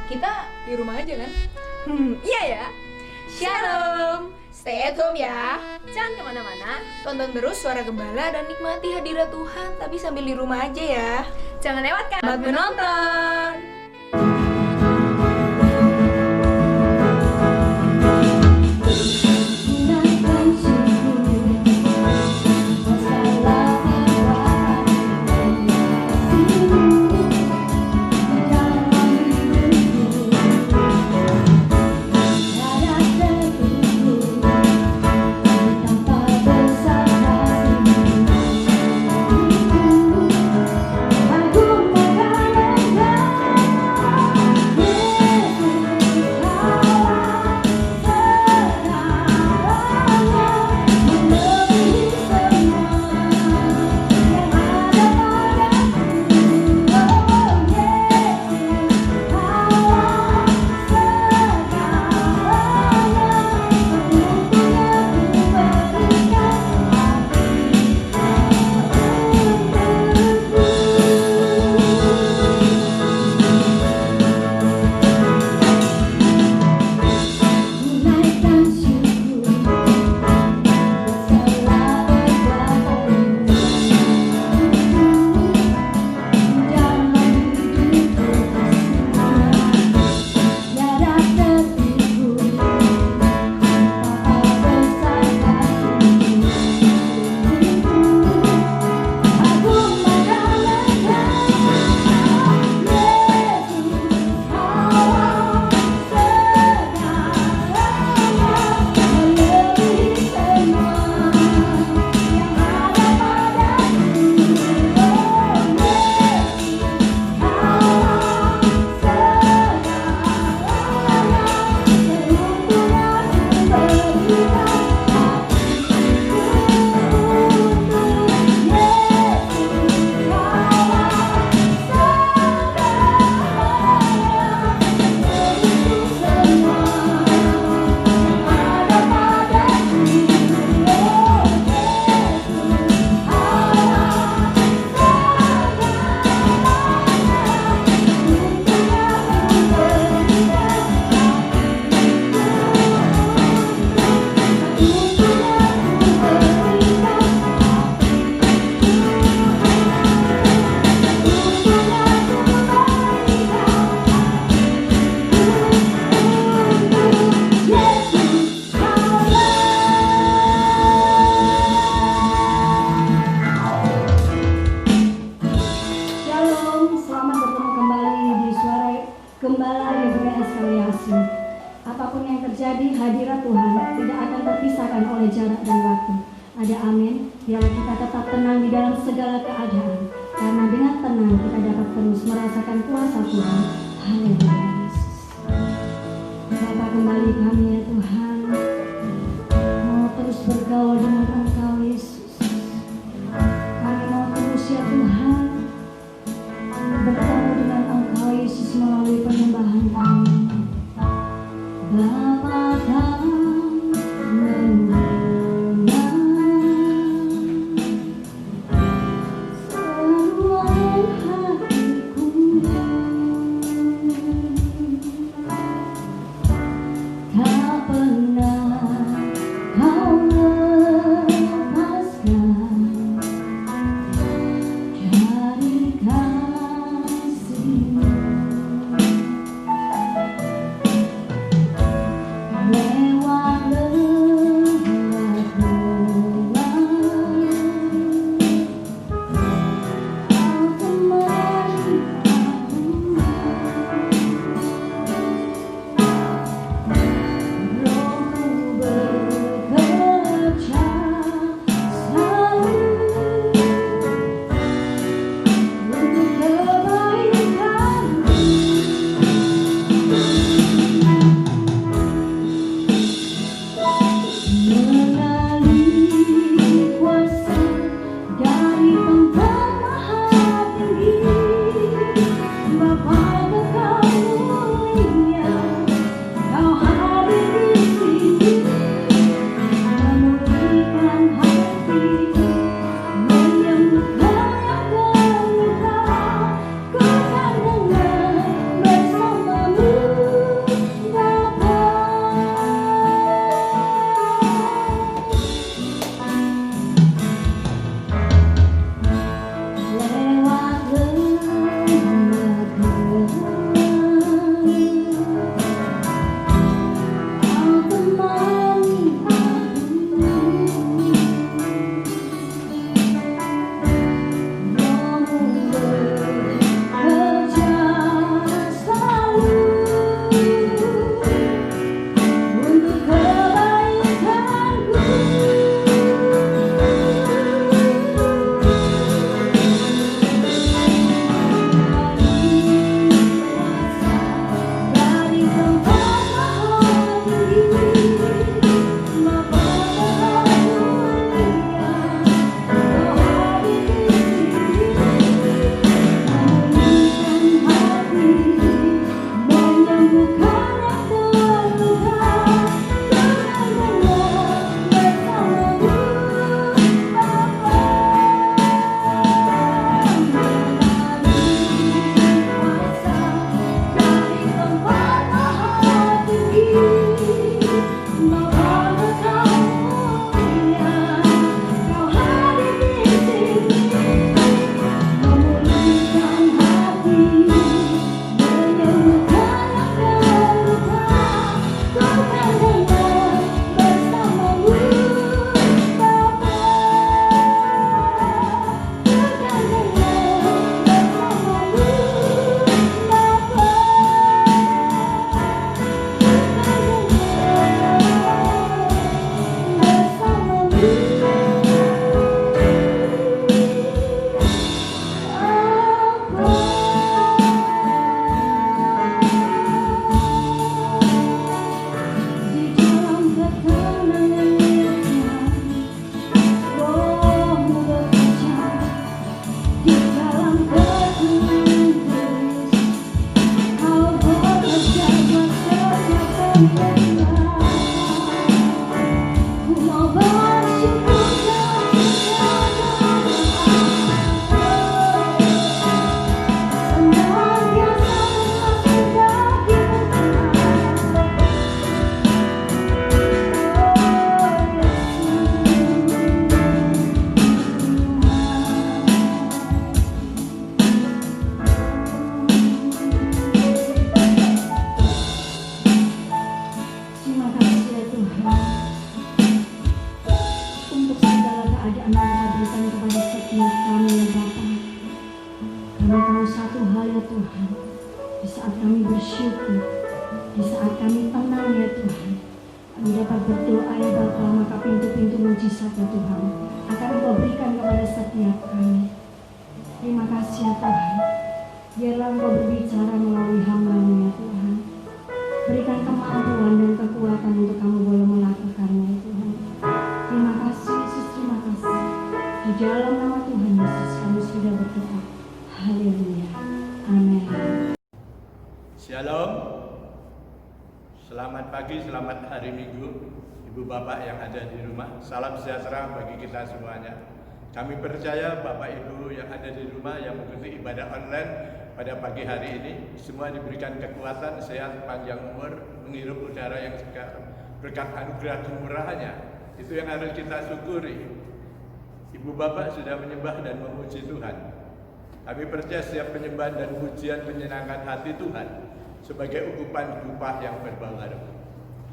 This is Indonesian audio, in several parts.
Kita di rumah aja kan? Iya ya. Shalom, stay at home ya. Jangan kemana-mana. Tonton terus Suara Gembala dan nikmati hadirat Tuhan, tapi sambil di rumah aja ya. Jangan lewatkan. Selamat menonton. Gembala GBS Kaliasi. Apapun yang terjadi, hadirat Tuhan tidak akan terpisahkan oleh jarak dan waktu. Ada amin, biarlah kita tetap tenang di dalam segala keadaan. Karena dengan tenang kita dapat terus merasakan kuasa Tuhan. Haleluya Yesus. Bapa, kembali kami ya Tuhan, mau terus bergaul dengan Engkau Yesus. Kami mau terus ya Tuhan bertemu dengan Engkau Yesus melalui penyembahan kami. Bapa kami mendengar seruan hatiku. Shalom, selamat pagi, selamat hari Minggu, Ibu Bapak yang ada di rumah. Salam sejahtera bagi kita semuanya. Kami percaya Bapak Ibu yang ada di rumah yang mengikuti ibadah online pada pagi hari ini semua diberikan kekuatan, sehat, panjang umur, menghirup udara yang segar berkat anugerah kemurahannya. Itu yang harus kita syukuri. Ibu Bapak sudah menyembah dan memuji Tuhan. Kami percaya setiap penyembahan dan pujian menyenangkan hati Tuhan sebagai ukupan upah yang berbau harum.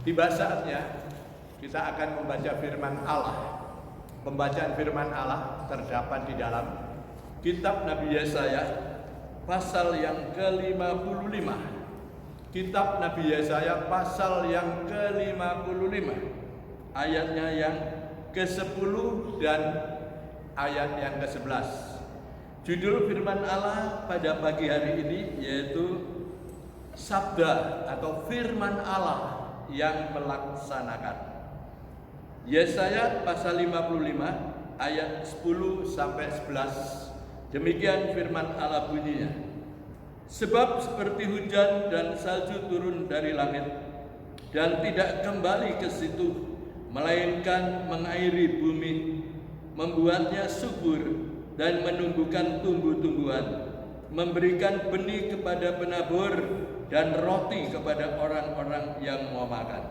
Tiba saatnya kita akan membaca firman Allah. Pembacaan firman Allah terdapat di dalam kitab Nabi Yesaya pasal yang ke-55. Kitab Nabi Yesaya pasal yang ke-55, ayatnya yang ke-10 dan ayat yang ke-11. Judul firman Allah pada pagi hari ini yaitu Sabda atau firman Allah yang melaksanakan. Yesaya pasal 55 ayat 10 sampai 11. Demikian firman Allah bunyinya. Sebab seperti hujan dan salju turun dari langit dan tidak kembali ke situ, melainkan mengairi bumi, membuatnya subur dan menumbuhkan tumbuh-tumbuhan, memberikan benih kepada penabur dan roti kepada orang-orang yang mau makan.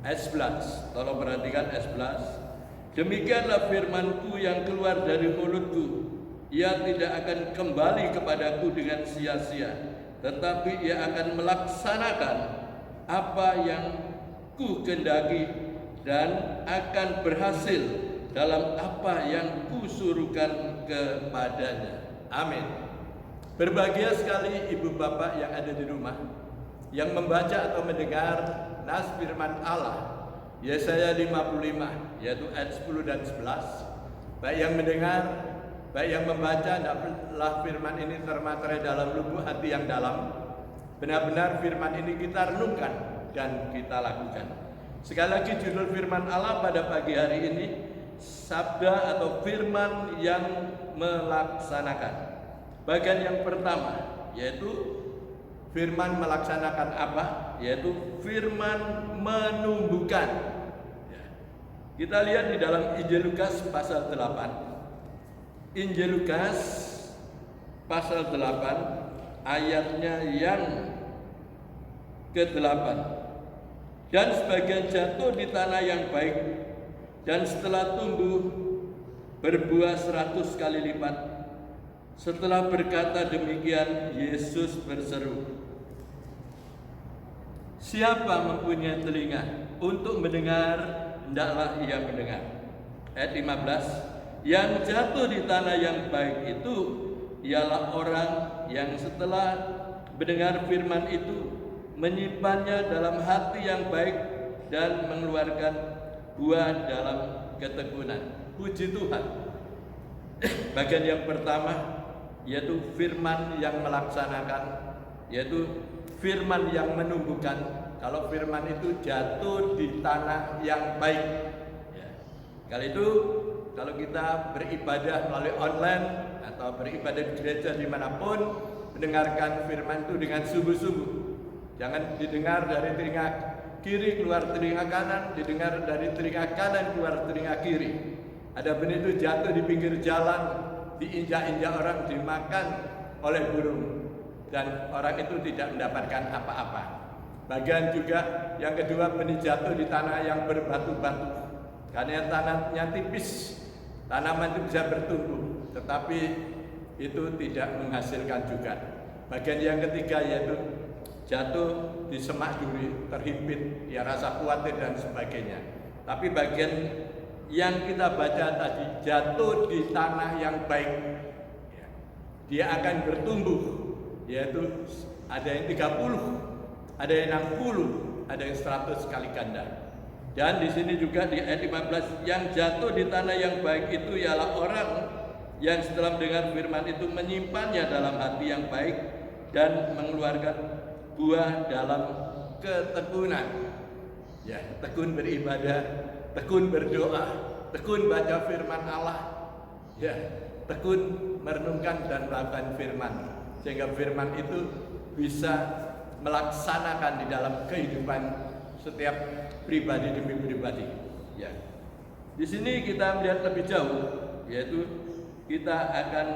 Ayat 11, tolong perhatikan ayat 11. Demikianlah firmanku yang keluar dari mulutku, ia tidak akan kembali kepadaku dengan sia-sia, tetapi ia akan melaksanakan apa yang ku kehendaki dan akan berhasil dalam apa yang kusuruhkan kepadanya. Amin. Berbahagia sekali ibu bapak yang ada di rumah yang membaca atau mendengar nas firman Allah Yesaya 55 yaitu ayat 10 dan 11. Baik yang mendengar, baik yang membaca, hendaklah firman ini termaterai dalam lubuk hati yang dalam. Benar-benar firman ini kita renungkan dan kita lakukan. Sekali lagi judul firman Allah pada pagi hari ini, sabda atau firman yang melaksanakan. Bagian yang pertama yaitu firman melaksanakan apa? Yaitu firman menumbuhkan. Kita lihat di dalam Injil Lukas pasal 8. Injil Lukas pasal 8 ayatnya yang ke-8. Dan sebagian jatuh di tanah yang baik, dan setelah tumbuh berbuah 100 kali lipat. Setelah berkata demikian, Yesus berseru, siapa mempunyai telinga untuk mendengar, hendaklah ia mendengar. Ayat 15, yang jatuh di tanah yang baik itu ialah orang yang setelah mendengar firman itu menyimpannya dalam hati yang baik dan mengeluarkan buah dalam ketekunan. Puji Tuhan. Bagian yang pertama yaitu firman yang melaksanakan, yaitu firman yang menumbuhkan. Kalau firman itu jatuh di tanah yang baik ya. Kali itu kalau kita beribadah melalui online atau beribadah di gereja dimanapun, mendengarkan firman itu dengan sungguh-sungguh. Jangan didengar dari telinga kiri keluar telinga kanan, didengar dari telinga kanan keluar telinga kiri. Adapun itu jatuh di pinggir jalan, diinjak-injak orang, dimakan oleh burung, dan orang itu tidak mendapatkan apa-apa. Bagian juga yang kedua, benih jatuh di tanah yang berbatu-batu, karena tanahnya tipis, tanaman itu bisa bertumbuh, tetapi itu tidak menghasilkan juga. Bagian yang ketiga yaitu jatuh di semak duri, terhimpit, ya rasa khawatir dan sebagainya. Tapi bagian yang kita baca tadi, jatuh di tanah yang baik, ya, dia akan bertumbuh, yaitu ada yang 30, ada yang 60, ada yang 100 kali ganda. Dan di sini juga di ayat 15, yang jatuh di tanah yang baik itu ialah orang yang setelah mendengar firman itu menyimpannya dalam hati yang baik dan mengeluarkan buah dalam ketekunan. Ya, tekun beribadah, tekun berdoa, tekun baca firman Allah, ya, tekun merenungkan dan melakukan firman, sehingga firman itu bisa melaksanakan di dalam kehidupan setiap pribadi demi pribadi. Ya, di sini kita melihat lebih jauh, yaitu kita akan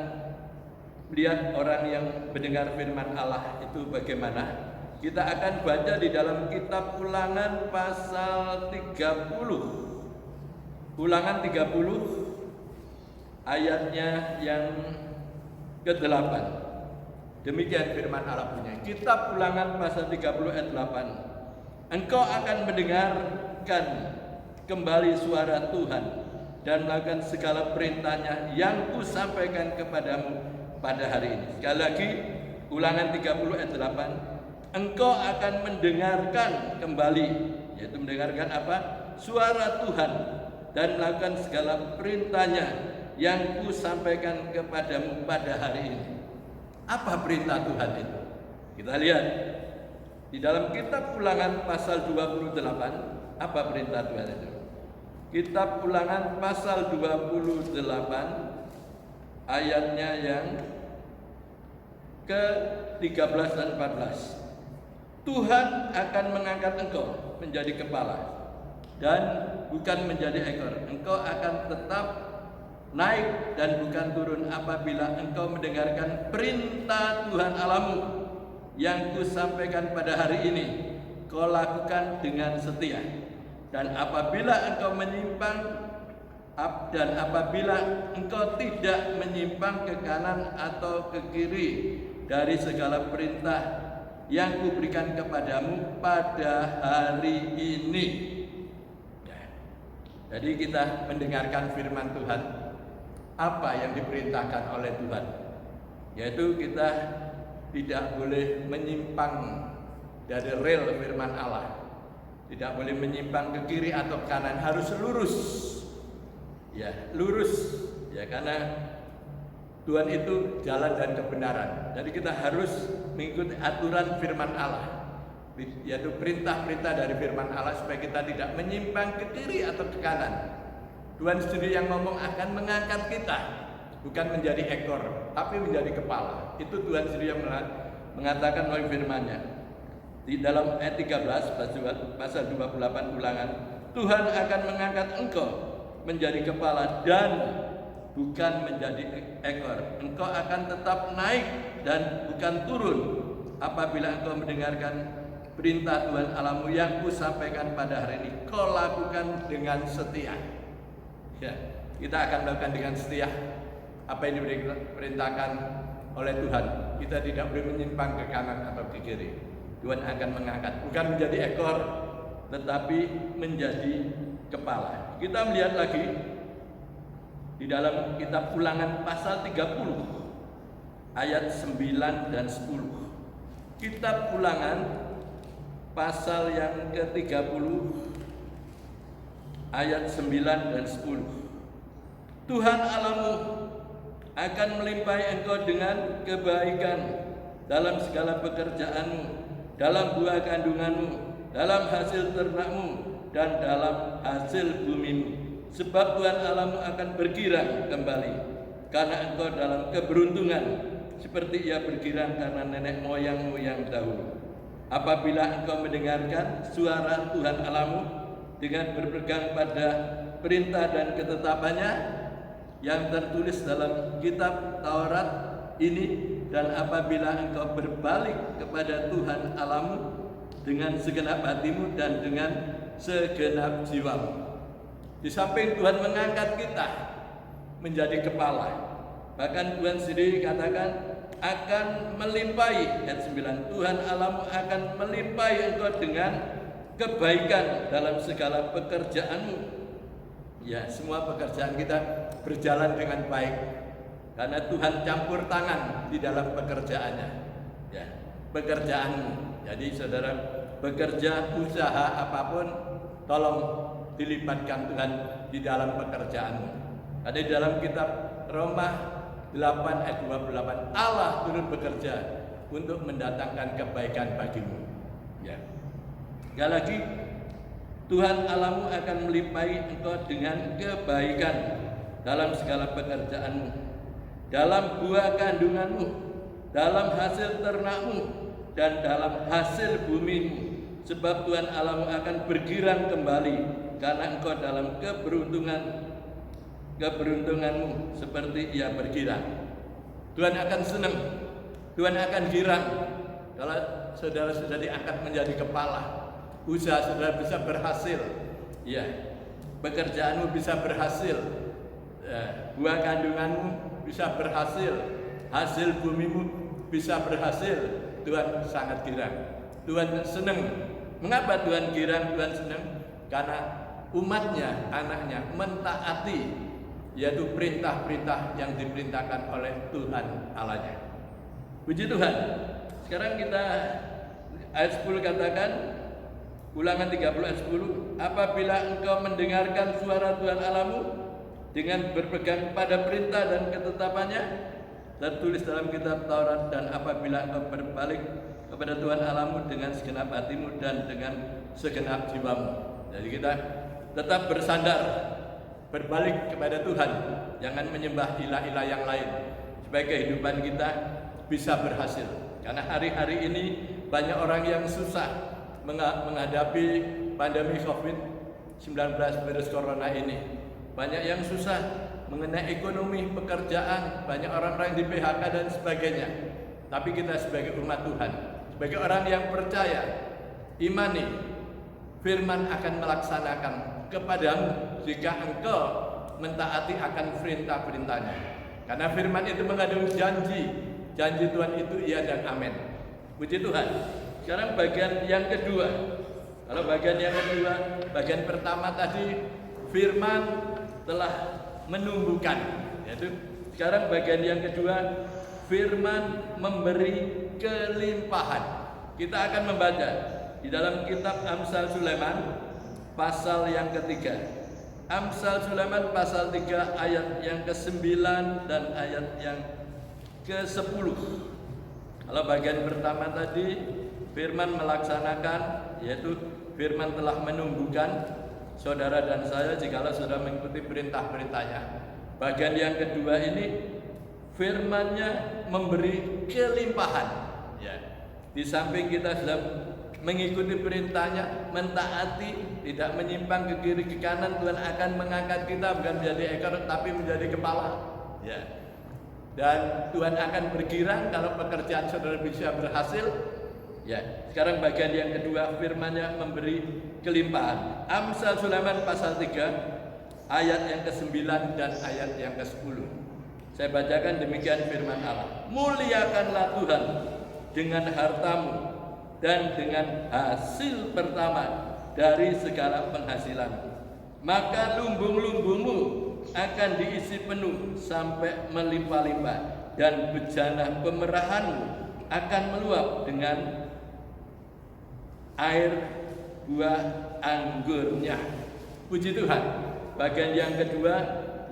melihat orang yang mendengar firman Allah itu bagaimana. Kita akan baca di dalam kitab Ulangan pasal 30. Ulangan 30 ayatnya yang ke-8. Demikian firman Allah punya. Kitab Ulangan pasal 30 ayat 8. Engkau akan mendengarkan kembali suara Tuhan dan melakukan segala perintahnya yang kusampaikan kepadamu pada hari ini. Sekali lagi, Ulangan 30 ayat 8. Engkau akan mendengarkan kembali, yaitu mendengarkan apa? Suara Tuhan dan melakukan segala perintahnya yang kusampaikan kepadamu pada hari ini. Apa perintah Tuhan itu? Kita lihat di dalam kitab Ulangan pasal 28. Apa perintah Tuhan itu? Kitab Ulangan pasal 28 ayatnya yang ke-13 dan 14. Tuhan akan mengangkat engkau menjadi kepala dan bukan menjadi ekor. Engkau akan tetap naik dan bukan turun apabila engkau mendengarkan perintah Tuhan Allahmu yang kusampaikan pada hari ini. Kau lakukan dengan setia. Dan apabila engkau menyimpang dan apabila engkau tidak menyimpang ke kanan atau ke kiri dari segala perintah yang kuberikan kepadamu pada hari ini. Ya. Jadi kita mendengarkan firman Tuhan, apa yang diperintahkan oleh Tuhan, yaitu kita tidak boleh menyimpang dari rel firman Allah, tidak boleh menyimpang ke kiri atau kanan, harus lurus. Ya, lurus. Ya, karena Tuhan itu jalan dan kebenaran. Jadi kita harus mengikuti aturan firman Allah, yaitu perintah-perintah dari firman Allah, supaya kita tidak menyimpang ke kiri atau ke kanan. Tuhan sendiri yang ngomong akan mengangkat kita, bukan menjadi ekor, tapi menjadi kepala. Itu Tuhan sendiri yang mengatakan melalui firman-Nya. Di dalam ayat 13 pasal 28 Ulangan, Tuhan akan mengangkat engkau menjadi kepala dan bukan menjadi ekor. Engkau akan tetap naik dan bukan turun apabila engkau mendengarkan perintah Tuhan Allahmu yang kusampaikan pada hari ini. Kau lakukan dengan setia. Ya, kita akan lakukan dengan setia apa yang diperintahkan oleh Tuhan. Kita tidak boleh menyimpang ke kanan atau ke kiri. Tuhan akan mengangkat, bukan menjadi ekor, tetapi menjadi kepala. Kita melihat lagi di dalam kitab Ulangan pasal 30 ayat 9 dan 10. Kitab Ulangan pasal yang ke-30 ayat 9 dan 10. Tuhan Allahmu akan melimpahi engkau dengan kebaikan dalam segala pekerjaanmu, dalam buah kandunganmu, dalam hasil ternakmu, dan dalam hasil bumimu. Sebab Tuhan Allahmu akan bergirang kembali karena engkau dalam keberuntungan, seperti ia bergirang karena nenek moyangmu yang dahulu. apabila engkau mendengarkan suara Tuhan Allahmu dengan berpegang pada perintah dan ketetapannya yang tertulis dalam kitab Taurat ini, dan apabila engkau berbalik kepada Tuhan Allahmu dengan segenap hatimu dan dengan segenap jiwamu. Di samping Tuhan mengangkat kita menjadi kepala, bahkan Tuhan sendiri katakan akan melimpahi, ayat 9, Tuhan Allahmu akan melimpahi engkau dengan kebaikan dalam segala pekerjaanmu. Ya, semua pekerjaan kita berjalan dengan baik karena Tuhan campur tangan di dalam pekerjaannya. Ya, pekerjaanmu. Jadi saudara bekerja, usaha apapun, tolong dilibatkan Tuhan di dalam pekerjaanmu. Ada di dalam kitab Roma 8 ayat 28, Allah turut bekerja untuk mendatangkan kebaikan bagimu. Ya. Sekali lagi, Tuhan Allahmu akan melimpahi engkau dengan kebaikan dalam segala pekerjaanmu, dalam buah kandunganmu, dalam hasil ternakmu, dan dalam hasil bumimu. Sebab Tuhan Allahmu akan bergirang kembali karena engkau dalam keberuntunganmu seperti ia bergirang. Tuhan akan senang, Tuhan akan girang kalau saudara sudah diangkat menjadi kepala. Usaha saudara bisa berhasil, ya, pekerjaanmu bisa berhasil, ya, buah kandunganmu bisa berhasil, hasil bumimu bisa berhasil. Tuhan sangat girang, Tuhan senang. Mengapa Tuhan girang, Tuhan senang? Karena umatnya, anaknya mentaati, yaitu perintah-perintah yang diperintahkan oleh Tuhan Allahnya. Puji Tuhan. Sekarang kita ayat 10 katakan, Ulangan 30 ayat 10, apabila engkau mendengarkan suara Tuhan Allahmu dengan berpegang pada perintah dan ketetapannya tertulis dalam kitab Taurat, dan apabila engkau berbalik kepada Tuhan Allahmu dengan segenap hatimu dan dengan segenap jiwamu. Jadi kita tetap bersandar, berbalik kepada Tuhan, jangan menyembah ilah-ilah yang lain, supaya kehidupan kita bisa berhasil. Karena hari-hari ini banyak orang yang susah menghadapi pandemi COVID-19 virus corona ini. Banyak yang susah mengenai ekonomi, pekerjaan, banyak orang-orang di PHK dan sebagainya. Tapi kita sebagai umat Tuhan, sebagai orang yang percaya, imani, firman akan melaksanakan kepadamu jika engkau mentaati akan perintah-perintahnya. Karena firman itu mengandung janji, janji Tuhan itu iya dan amin. Puji Tuhan. Sekarang bagian yang kedua. Kalau bagian yang kedua, bagian pertama tadi firman telah menumbuhkan, yaitu sekarang bagian yang kedua, firman memberi kelimpahan. Kita akan membaca di dalam kitab Amsal Sulaiman pasal yang ketiga. Amsal Sulaiman pasal 3 ayat yang ke-9 dan ayat yang ke-10. Kalau bagian pertama tadi firman melaksanakan, yaitu firman telah menumbuhkan saudara dan saya jikalau sudah mengikuti perintah-perintahnya. Bagian yang kedua ini firman-Nya memberi kelimpahan. Ya. Di samping kita sudah mengikuti perintahnya, mentaati, tidak menyimpang ke kiri ke kanan, Tuhan akan mengangkat kita bukan menjadi ekor tapi menjadi kepala. Ya. Dan Tuhan akan bergirang kalau pekerjaan saudara bisa berhasil. Ya, sekarang bagian yang kedua, firman-Nya memberi kelimpahan. Amsal Sulaiman pasal 3 ayat yang ke-9 dan ayat yang ke-10. Saya bacakan demikian firman Allah. Muliakanlah Tuhan dengan hartamu dan dengan hasil pertama dari segala penghasilan. Maka lumbung-lumbungmu akan diisi penuh sampai melimpah-limpah, dan bejana pemerahanmu akan meluap dengan air buah anggurnya. Puji Tuhan. Bagian yang kedua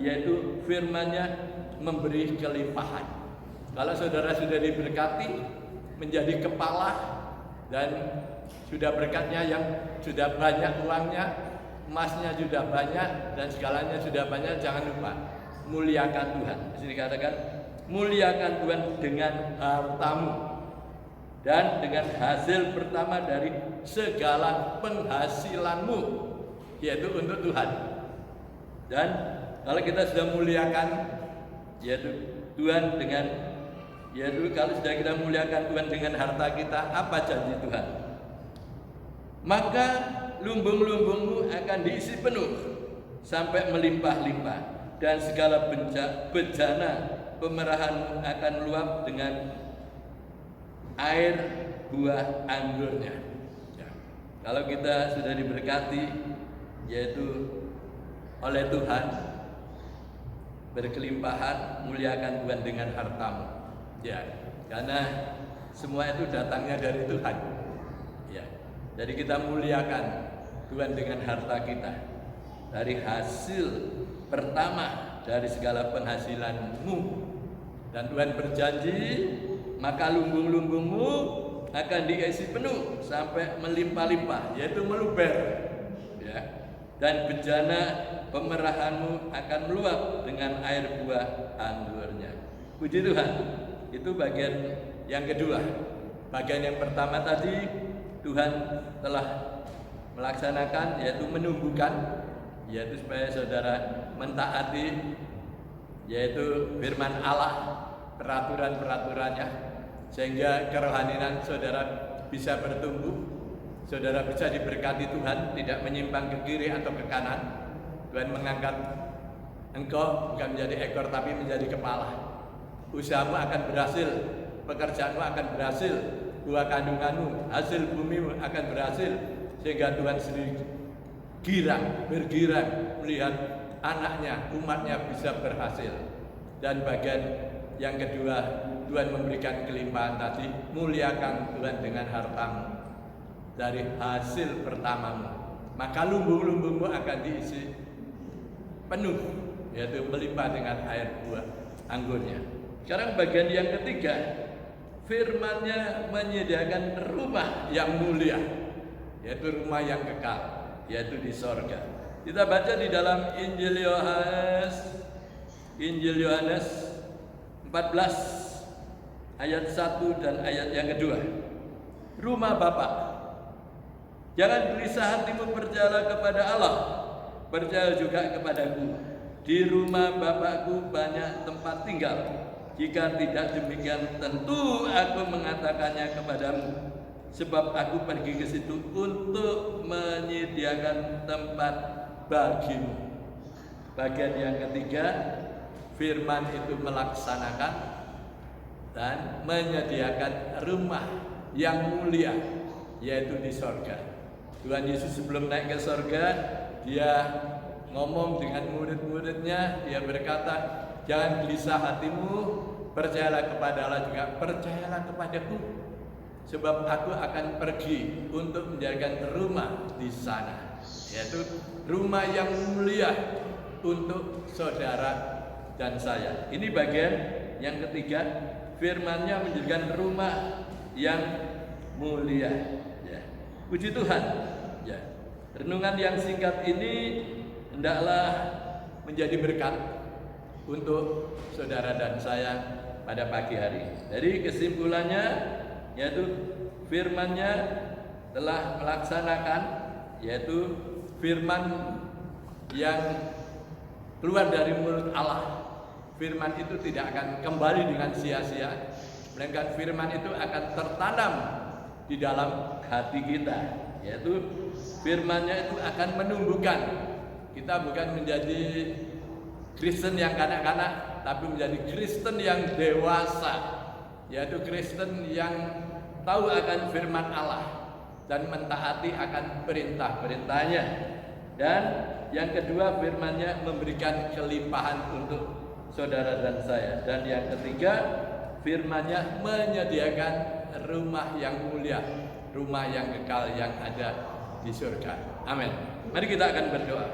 yaitu firman-Nya memberi kelimpahan. Kalau saudara sudah diberkati menjadi kepala dan sudah berkatnya yang sudah banyak uangnya, emasnya sudah banyak dan segalanya sudah banyak, jangan lupa muliakan Tuhan. Di sini dikatakan muliakan Tuhan dengan hartamu dan dengan hasil pertama dari segala penghasilanmu, yaitu untuk Tuhan. Dan kalau kita sudah muliakan, yaitu Tuhan dengan, yaitu kalau sudah kita muliakan Tuhan dengan harta kita, apa janji Tuhan? Maka lumbung-lumbungmu akan diisi penuh sampai melimpah-limpah, dan segala bejana pemerahanmu akan meluap dengan air buah anggurnya. Ya. Kalau kita sudah diberkati, yaitu oleh Tuhan, berkelimpahan, muliakan Tuhan dengan hartamu. Ya, karena semua itu datangnya dari Tuhan. Ya, jadi kita muliakan Tuhan dengan harta kita, dari hasil pertama dari segala penghasilanmu. Dan Tuhan berjanji, maka lumbung-lumbungmu akan diisi penuh sampai melimpah-limpah, yaitu meluber. Ya. Dan bejana pemerahanmu akan meluap dengan air buah anggurnya. Puji Tuhan. Itu bagian yang kedua. Bagian yang pertama tadi Tuhan telah melaksanakan, yaitu menumbuhkan, yaitu supaya saudara mentaati, yaitu firman Allah, peraturan-peraturannya, sehingga kerohanian saudara bisa bertumbuh, saudara bisa diberkati Tuhan, tidak menyimpang ke kiri atau ke kanan. Tuhan mengangkat engkau bukan menjadi ekor tapi menjadi kepala. Usahamu akan berhasil, pekerjaanmu akan berhasil, buah kandunganmu, hasil bumimu akan berhasil, sehingga Tuhan sendiri bergirang melihat anaknya, umatnya bisa berhasil. Dan bagian yang kedua, Tuhan memberikan kelimpahan tadi, muliakan Tuhan dengan hartamu dari hasil pertamamu, maka lumbung-lumbungmu akan diisi penuh, yaitu melimpah dengan air buah anggurnya. Sekarang bagian yang ketiga, firman-Nya menyediakan rumah yang mulia, yaitu rumah yang kekal, yaitu di sorga. Kita baca di dalam Injil Yohanes 14 ayat 1 dan ayat yang kedua. Rumah Bapa, jangan gelisah hatimu, percayalah kepada Allah, percaya juga kepadaku. Di rumah Bapakku banyak tempat tinggal. Jika tidak demikian, tentu aku mengatakannya kepadamu. Sebab aku pergi ke situ untuk menyediakan tempat bagimu. Bagian yang ketiga, firman itu melaksanakan dan menyediakan rumah yang mulia, yaitu di sorga. Tuhan Yesus sebelum naik ke sorga, Dia ngomong dengan murid-muridnya, Dia berkata, jangan gelisah hatimu, percayalah kepada Allah juga, percayalah kepadaku, sebab aku akan pergi untuk menjadikan rumah di sana, yaitu rumah yang mulia untuk saudara dan saya. Ini bagian yang ketiga, firman-Nya menjadikan rumah yang mulia. Ya. Puji Tuhan. Ya. Renungan yang singkat ini hendaklah menjadi berkat untuk saudara dan saya pada pagi hari. Jadi kesimpulannya, yaitu firman-Nya telah melaksanakan, yaitu firman yang keluar dari mulut Allah. Firman itu tidak akan kembali dengan sia-sia, melainkan firman itu akan tertanam di dalam hati kita, yaitu firman-Nya itu akan menumbuhkan. Kita bukan menjadi Kristen yang kanak-kanak, tapi menjadi Kristen yang dewasa, yaitu Kristen yang tahu akan firman Allah dan mentaati akan perintah-perintahnya. Dan yang kedua, firman-Nya memberikan kelimpahan untuk saudara dan saya. Dan yang ketiga, firman-Nya menyediakan rumah yang mulia, rumah yang kekal yang ada di surga. Amin. Mari kita akan berdoa.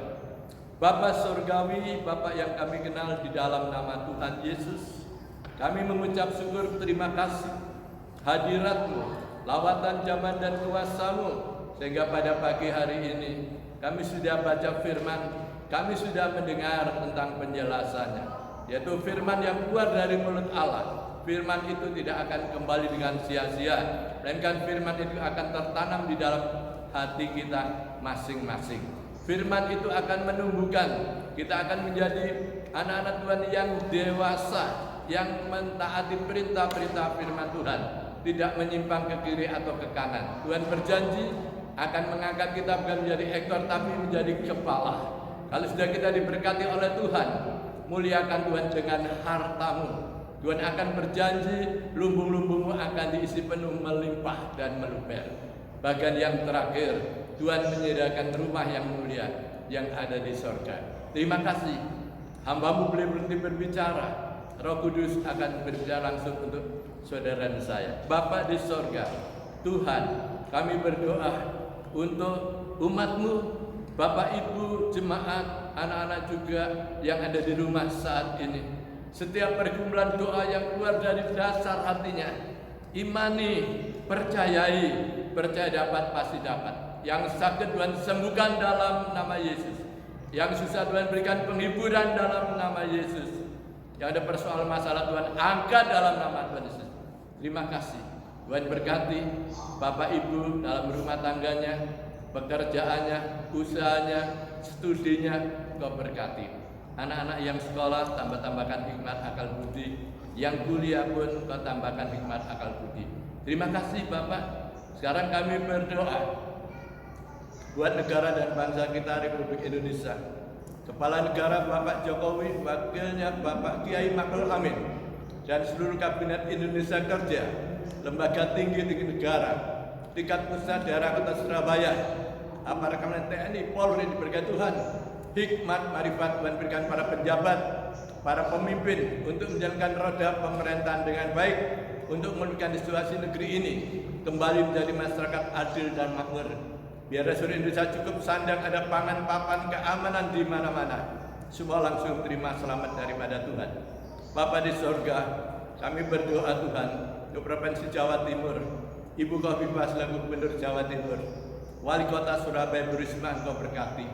Bapa Surgawi, Bapa yang kami kenal di dalam nama Tuhan Yesus, kami mengucap syukur terima kasih hadirat-Mu, lawatan zaman dan kuasa-Mu, sehingga pada pagi hari ini kami sudah baca firman, kami sudah mendengar tentang penjelasannya, yaitu firman yang keluar dari mulut Allah, firman itu tidak akan kembali dengan sia-sia, melainkan firman itu akan tertanam di dalam hati kita masing-masing. Firman itu akan menumbuhkan, kita akan menjadi anak-anak Tuhan yang dewasa, yang mentaati perintah-perintah firman Tuhan, tidak menyimpang ke kiri atau ke kanan. Tuhan berjanji akan mengangkat kita bukan menjadi ekor tapi menjadi kepala. Kalau sudah kita diberkati oleh Tuhan, muliakan Tuhan dengan hartamu. Tuhan akan berjanji lumbung-lumbungmu akan diisi penuh, melimpah dan meluber. Bagian yang terakhir, Tuhan menyediakan rumah yang mulia yang ada di sorga. Terima kasih, hamba-Mu boleh berhenti berbicara. Roh Kudus akan berbicara langsung untuk saudara dan saya. Bapa di sorga, Tuhan, kami berdoa untuk umat-Mu, Bapak Ibu, jemaat, anak-anak juga yang ada di rumah saat ini. Setiap pergumulan doa yang keluar dari dasar hatinya, imani, percayai, percaya dapat pasti dapat. Yang sakit Tuhan sembuhkan dalam nama Yesus. Yang susah Tuhan berikan penghiburan dalam nama Yesus. Yang ada persoalan masalah Tuhan angkat dalam nama Tuhan Yesus. Terima kasih. Tuhan berkati Bapak Ibu dalam rumah tangganya, pekerjaannya, usahanya, studinya, Kau berkati. Anak-anak yang sekolah, tambahkan hikmat akal budi. Yang kuliah pun Kau tambahkan hikmat akal budi. Terima kasih Bapak. Sekarang kami berdoa buat negara dan bangsa kita, Republik Indonesia. Kepala negara Bapak Jokowi, wakilnya Bapak Kiai Ma'ruf Amin, dan seluruh kabinet Indonesia Kerja, lembaga tinggi negara, tingkat pusat, daerah, kota Surabaya, aparat keamanan TNI, Polri, diberkati Tuhan. Hikmat, marifat Tuhan berikan para pejabat, para pemimpin untuk menjalankan roda pemerintahan dengan baik, untuk memulihkan situasi negeri ini kembali menjadi masyarakat adil dan makmur. Biar seluruh Indonesia cukup sandang, ada pangan, papan, keamanan di mana-mana. Semua langsung terima selamat daripada Tuhan. Bapa di sorga, kami berdoa Tuhan untuk Provinsi Jawa Timur, Ibu Khofifah selaku Gubernur Jawa Timur, Wali Kota Surabaya Bu Risma, Engkau berkati.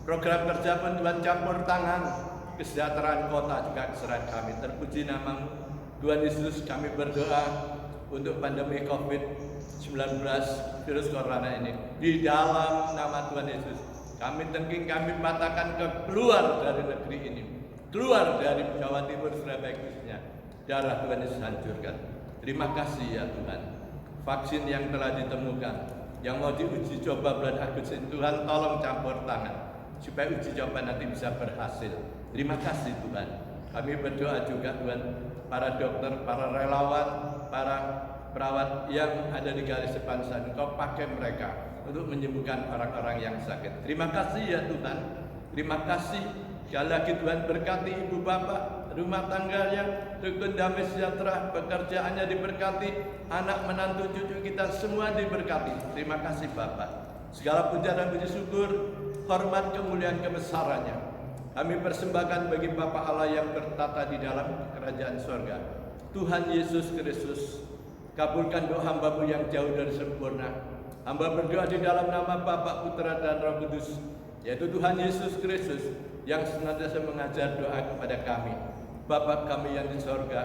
Program kerja pun Tuhan campur tangan, kesejahteraan kota juga keserahan kami. Terpuji nama-Mu Tuhan Yesus. Kami berdoa untuk pandemi COVID-19 virus corona ini. Di dalam nama Tuhan Yesus, kami tengking, kami patahkan keluar dari negeri ini, keluar dari Jawa Timur, Surabaya khususnya. Darah Tuhan Yesus hancurkan. Terima kasih ya Tuhan. Vaksin yang telah ditemukan, yang mau diuji coba bulan Agustus, Tuhan tolong campur tangan supaya uji coba nanti bisa berhasil. Terima kasih Tuhan. Kami berdoa juga Tuhan, para dokter, para relawan, para perawat yang ada di garis depan sana, Engkau pakai mereka untuk menyembuhkan orang-orang yang sakit. Terima kasih ya Tuhan. Terima kasih. Sekali lagi Tuhan berkati ibu bapak, rumah tangganya, rukun damai sejahtera, pekerjaannya diberkati, anak menantu cucu kita semua diberkati. Terima kasih Bapak. Segala puja dan puji syukur, hormat, kemuliaan, kebesarannya kami persembahkan bagi Bapa Allah yang bertata di dalam kerajaan sorga. Tuhan Yesus Kristus, kabulkan doa hamba-Mu yang jauh dari sempurna. Hamba berdoa di dalam nama Bapa, Putra dan Roh Kudus, yaitu Tuhan Yesus Kristus yang senantiasa mengajar doa kepada kami. Bapa kami yang di sorga,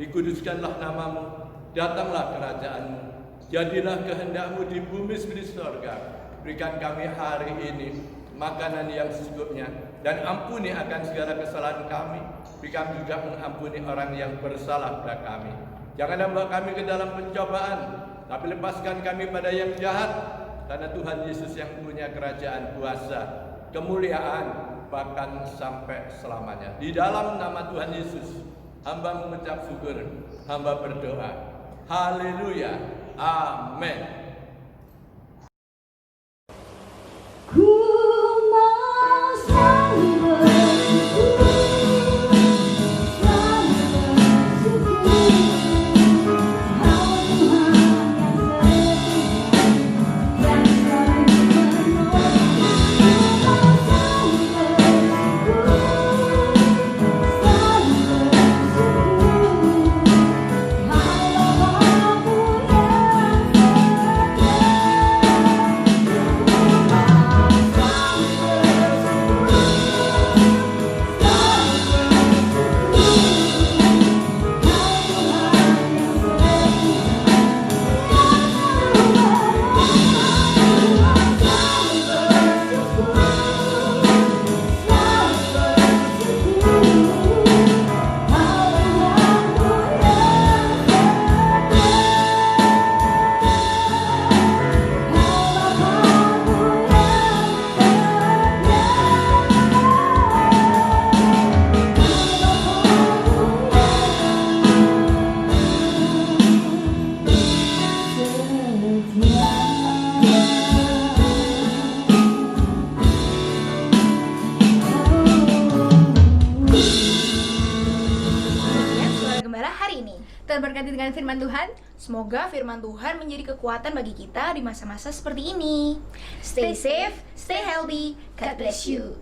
dikuduskanlah nama-Mu, datanglah kerajaan-Mu, jadilah kehendak-Mu di bumi seperti di sorga. Berikan kami hari ini makanan yang secukupnya, dan ampuni akan segala kesalahan kami. Berikan juga mengampuni orang yang bersalah kepada kami. Jangan membawa kami ke dalam pencobaan, tapi lepaskan kami pada yang jahat. Karena Tuhan Yesus yang punya kerajaan, kuasa, kemuliaan, bahkan sampai selamanya. Di dalam nama Tuhan Yesus, hamba mengucap syukur, hamba berdoa. Haleluya, amin. ini. Terberkati dengan firman Tuhan. Semoga firman Tuhan menjadi kekuatan bagi kita di masa-masa seperti ini. Stay safe, stay healthy. God bless you.